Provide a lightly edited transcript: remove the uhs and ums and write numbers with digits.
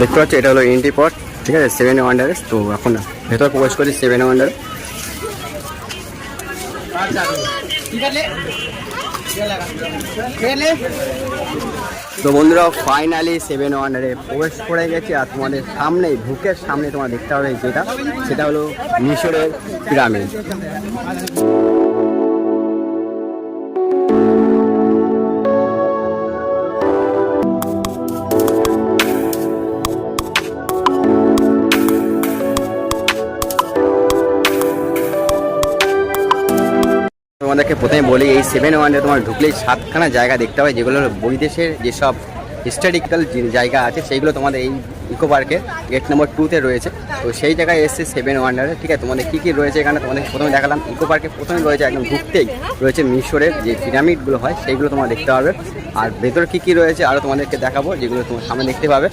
দেখতে পাচ্ছ এটা হলো এন্ট্রি পথ, ঠিক আছে, সেভেন ওয়ান্ডারে। তো এখন ভেতর প্রবেশ করি সেভেন ওয়ান্ডারে। তো বন্ধুরা ফাইনালি সেভেন ওয়ান্ডারে প্রবেশ করে গেছি। আর তোমাদের সামনে ঢুকের সামনে তোমার দেখতে হবে যেটা, সেটা হলো মিশরের পিরামিড। তোমাদেরকে প্রথমে বলি, এই সেভেন ওয়ান্ডারে তোমার ঢুকলেই 7খানা জায়গা দেখতে হবে, যেগুলো বৈদেশের যেসব হিস্টোরিক্যাল জায়গা আছে সেইগুলো তোমাদের এই ইকো পার্কের গেট নম্বর 2-তে রয়েছে। তো সেই জায়গায় এসছে সেভেন ওয়ান্ডারে, ঠিক আছে। তোমাদের কী কী রয়েছে এখানে তোমাদের প্রথমে দেখালাম। ইকো পার্কে প্রথমে রয়েছে একদম ঢুকতেই রয়েছে মিশরের যে পিরামিডগুলো হয় সেইগুলো তোমরা দেখতে পাবে। আর ভেতরে কী কী রয়েছে আরও তোমাদেরকে দেখাবো, যেগুলো তোমার সামনে দেখতে পাবে।